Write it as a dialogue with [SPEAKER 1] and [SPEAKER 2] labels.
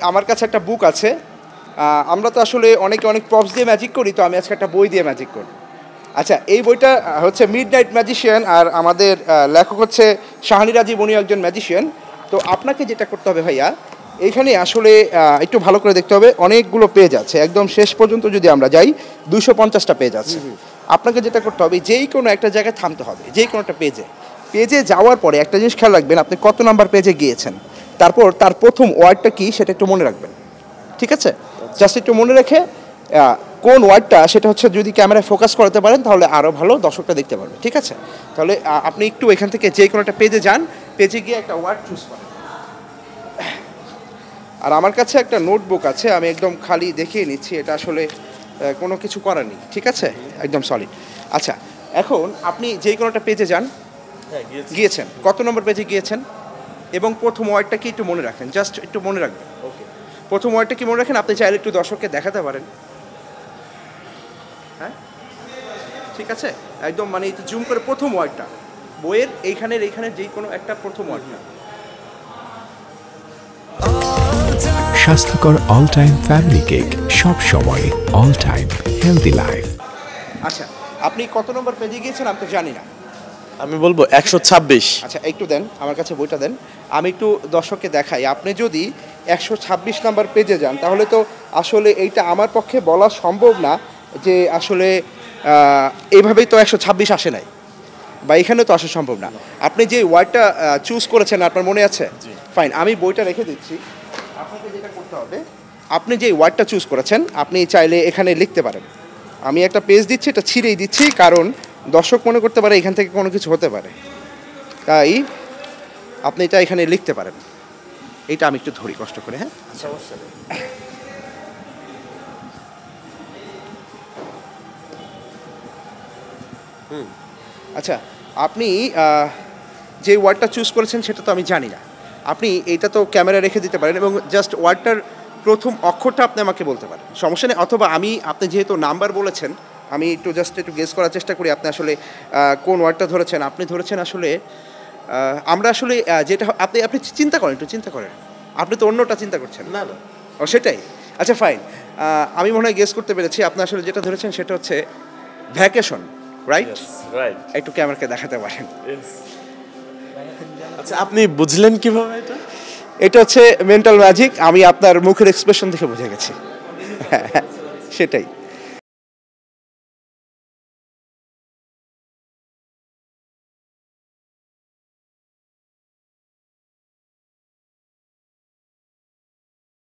[SPEAKER 1] আমার কাছে একটা বুক আছে। আমরা তো আসলে অনেকে অনেক প্রপস দিয়ে ম্যাজিক করি, তো আমি আজকে একটা বই দিয়ে ম্যাজিক করি। আচ্ছা, এই বইটা হচ্ছে মিডনাইট ম্যাজিশিয়ান, আর আমাদের লেখক হচ্ছে শাহানি রাজীব, উনি একজন ম্যাজিশিয়ান। তো আপনাকে যেটা করতে হবে ভাইয়া, এইখানে আসলে একটু ভালো করে দেখতে হবে, অনেকগুলো পেজ আছে, একদম শেষ পর্যন্ত যদি আমরা যাই 250টা পেজ আছে। আপনাকে যেটা করতে হবে, যেই কোনো একটা জায়গায় থামতে হবে, যেই কোনো একটা পেজে যাওয়ার পরে একটা জিনিস খেয়াল রাখবেন, আপনি কত নাম্বার পেজে গিয়েছেন, তারপর তার প্রথম ওয়ার্ডটা কী সেটা একটু মনে রাখবেন, ঠিক আছে? জাস্ট একটু মনে রেখে কোন ওয়ার্ডটা সেটা হচ্ছে যদি ক্যামেরায় ফোকাস করতে পারেন তাহলে আরও ভালো দর্শকটা দেখতে পারবে, ঠিক আছে? তাহলে আপনি একটু এখান থেকে যে কোনো একটা পেজে যান, পেজে গিয়ে একটা ওয়ার্ড চুজ করেন। আর আমার কাছে একটা নোটবুক আছে, আমি একদম খালি দেখিয়ে নিচ্ছি, এটা আসলে কোনো কিছু করার নেই, ঠিক আছে? একদম সলিড। আচ্ছা, এখন আপনি যে কোনো একটা পেজে যান, গিয়েছেন, কত নম্বর পেজে গিয়েছেন এবং প্রথম ওয়ার্ডটা কি একটু মনে রাখেন, জাস্ট একটু মনে রাখবেন। ওকে, প্রথম ওয়ার্ডটা কি মনে রাখেন, আপনি চাইলে একটু দর্শককে দেখাতে পারেন। হ্যাঁ, ঠিক আছে, একদম মানে জুম করে প্রথম ওয়ার্ডটা বইয়ের এইখানের যেই কোনো একটা প্রথম ওয়ার্ডটা।
[SPEAKER 2] স্বাস্থ্যকর অল টাইম ফ্যামিলি কেক, সব সময় অল টাইম হেলদি লাইফ।
[SPEAKER 1] আচ্ছা, আপনি কত নম্বর পেজে গিয়েছেন আমি তো জানি না,
[SPEAKER 3] আমি বলবো 126।
[SPEAKER 1] আচ্ছা, একটু দেন আমার কাছে বইটা দেন, আমি একটু দর্শককে দেখাই। আপনি যদি 126 নাম্বার পেজে যান তাহলে তো আসলে এইটা আমার পক্ষে বলা সম্ভব না যে আসলে এইভাবেই তো 126 আসে নাই, বা এখানে তো আসা সম্ভব না। আপনি যে ওয়ার্ডটা চুজ করেছেন আপনার মনে আছে? ফাইন, আমি বইটা রেখে দিচ্ছি। আপনাকে যেটা করতে হবে, আপনি যে ওয়ার্ডটা চুজ করেছেন আপনি চাইলে এখানে লিখতে পারেন। আমি একটা পেজ দিচ্ছি, এটা ছিঁড়েই দিচ্ছি কারণ দর্শক মনে করতে পারে এখান থেকে কোনো কিছু হতে পারে, তাই আপনি এটা এখানে লিখতে পারেন। এইটা আমি একটু ধরি কষ্ট করে। হ্যাঁ, সমস্যা নেই। আচ্ছা, আপনি যে ওয়ার্ডটা চুজ করেছেন সেটা তো আমি জানি না, আপনি এইটা তো ক্যামেরা রেখে দিতে পারেন এবং জাস্ট ওয়ার্ডটার প্রথম অক্ষরটা আপনি আমাকে বলতে পারেন, সমস্যা নেই। অথবা আপনি যেহেতু নাম্বার বলেছেন, আমি একটু গেস করার চেষ্টা করি আপনি আসলে কোন ওয়ার্ডটা ধরেছেন। আপনি ধরেছেন আসলে আমরা আসলে যেটা আপনি চিন্তা করেন, একটু চিন্তা করেন, আপনি তো অন্যটা চিন্তা করছেন।
[SPEAKER 3] না না,
[SPEAKER 1] ও সেটাই। আচ্ছা ফাইন, আমি মনে হয় গেস করতে পেরেছি, আপনি আসলে যেটা ধরেছেন সেটা হচ্ছে ভ্যাকেশন, রাইট?
[SPEAKER 3] রাইট,
[SPEAKER 1] একটু ক্যামেরাকে দেখাতে পারেন।
[SPEAKER 3] আচ্ছা, আপনি বুঝলেন কিভাবে এটা?
[SPEAKER 1] এটা হচ্ছে মেন্টাল ম্যাজিক, আমি আপনার মুখের এক্সপ্রেশন দেখে বুঝে গেছি। সেটাই।